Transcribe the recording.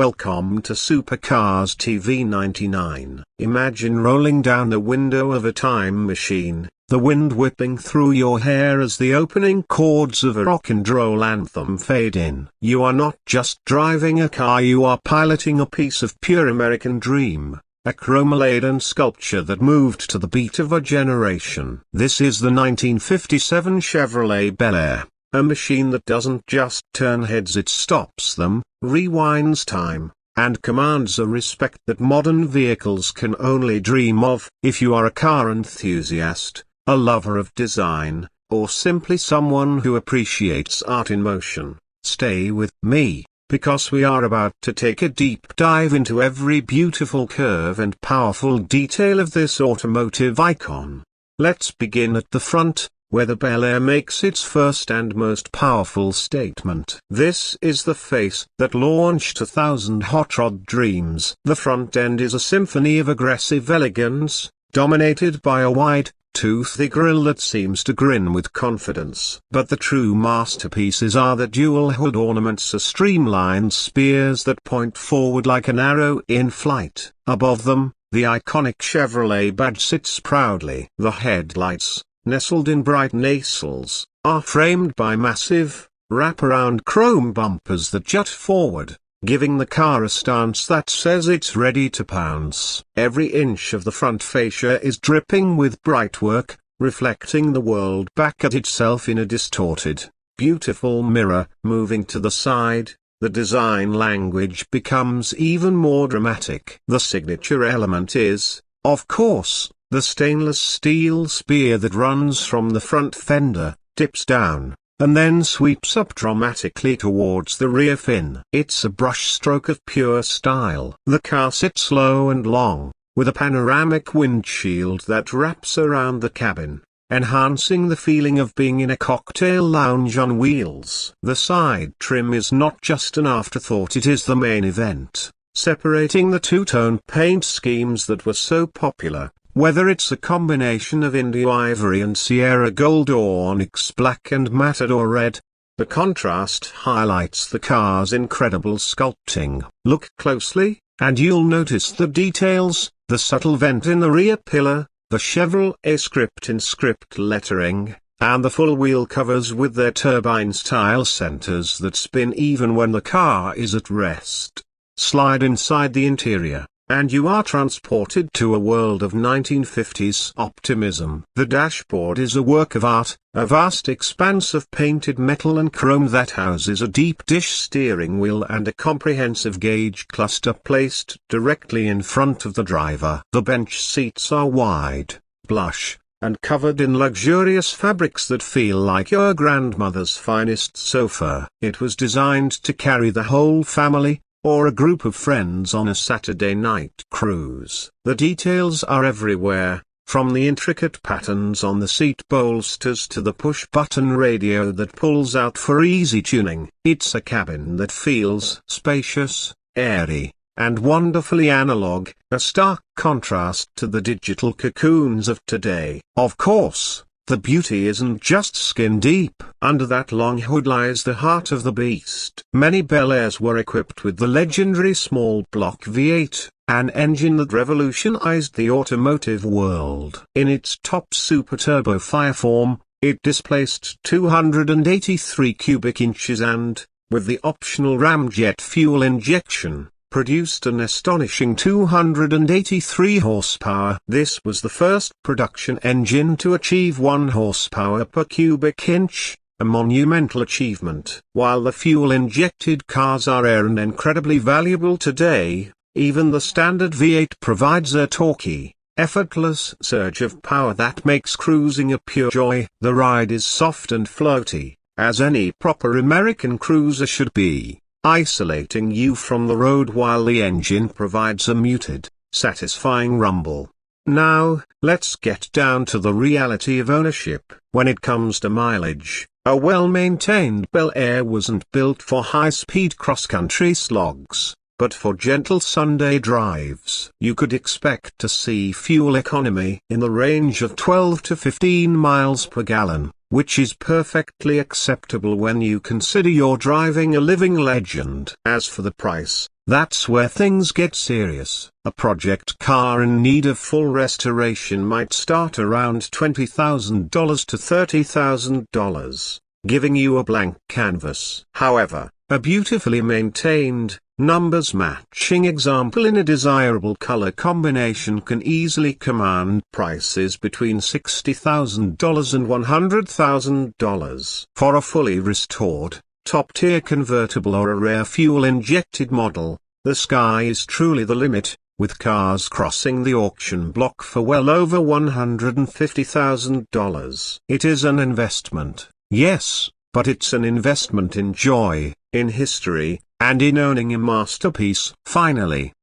Welcome to Supercars TV 99. Imagine rolling down the window of a time machine, the wind whipping through your hair as the opening chords of a rock and roll anthem fade in. You are not just driving a car, you are piloting a piece of pure American dream, a chrome-laden sculpture that moved to the beat of a generation. This is the 1957 Chevrolet Bel Air. A machine that doesn't just turn heads, it stops them, rewinds time, and commands a respect that modern vehicles can only dream of. If you are a car enthusiast, a lover of design, or simply someone who appreciates art in motion, stay with me, because we are about to take a deep dive into every beautiful curve and powerful detail of this automotive icon. Let's begin at the front, where the Bel Air makes its first and most powerful statement. This is the face that launched 1,000 hot rod dreams. The front end is a symphony of aggressive elegance, dominated by a wide, toothy grille that seems to grin with confidence. But the true masterpieces are the dual hood ornaments, a streamlined spears that point forward like an arrow in flight. Above them, the iconic Chevrolet badge sits proudly. The headlights, nestled in bright nacelles, are framed by massive, wraparound chrome bumpers that jut forward, giving the car a stance that says it's ready to pounce. Every inch of the front fascia is dripping with bright work, reflecting the world back at itself in a distorted, beautiful mirror. Moving to the side, the design language becomes even more dramatic. The signature element is, of course, the stainless steel spear that runs from the front fender, dips down, and then sweeps up dramatically towards the rear fin. It's a brushstroke of pure style. The car sits low and long, with a panoramic windshield that wraps around the cabin, enhancing the feeling of being in a cocktail lounge on wheels. The side trim is not just an afterthought, it is the main event, separating the two-tone paint schemes that were so popular. Whether it's a combination of Indio ivory and Sierra gold or onyx black and matador red, the contrast highlights the car's incredible sculpting. Look closely, and you'll notice the details: the subtle vent in the rear pillar, the Chevrolet script in script lettering, and the full wheel covers with their turbine-style centers that spin even when the car is at rest. Slide inside the interior, and you are transported to a world of 1950s optimism. The dashboard is a work of art, a vast expanse of painted metal and chrome that houses a deep dish steering wheel and a comprehensive gauge cluster placed directly in front of the driver. The bench seats are wide, plush, and covered in luxurious fabrics that feel like your grandmother's finest sofa. It was designed to carry the whole family, or a group of friends on a Saturday night cruise. The details are everywhere, from the intricate patterns on the seat bolsters to the push-button radio that pulls out for easy tuning. It's a cabin that feels spacious, airy, and wonderfully analog, a stark contrast to the digital cocoons of today. Of course, the beauty isn't just skin deep. Under that long hood lies the heart of the beast. Many Bel Airs were equipped with the legendary small block V8, an engine that revolutionized the automotive world. In its top super turbo fireform, it displaced 283 cubic inches and, with the optional ramjet fuel injection, produced an astonishing 283 horsepower. This was the first production engine to achieve 1 horsepower per cubic inch, a monumental achievement. While the fuel-injected cars are rare and incredibly valuable today, even the standard V8 provides a torquey, effortless surge of power that makes cruising a pure joy. The ride is soft and floaty, as any proper American cruiser should be, isolating you from the road while the engine provides a muted, satisfying rumble. Now, let's get down to the reality of ownership. When it comes to mileage, a well-maintained Bel Air wasn't built for high-speed cross-country slogs, but for gentle Sunday drives. You could expect to see fuel economy in the range of 12 to 15 miles per gallon, which is perfectly acceptable when you consider you're driving a living legend. As for the price, That's where things get serious. A project car in need of full restoration might start around $20,000 to $30,000, giving you a blank canvas. However, a beautifully maintained, numbers-matching example in a desirable color combination can easily command prices between $60,000 and $100,000. For a fully restored, top-tier convertible or a rare fuel-injected model, the sky is truly the limit, with cars crossing the auction block for well over $150,000. It is an investment, yes, but it's an investment in joy, in history, and in owning a masterpiece. Finally,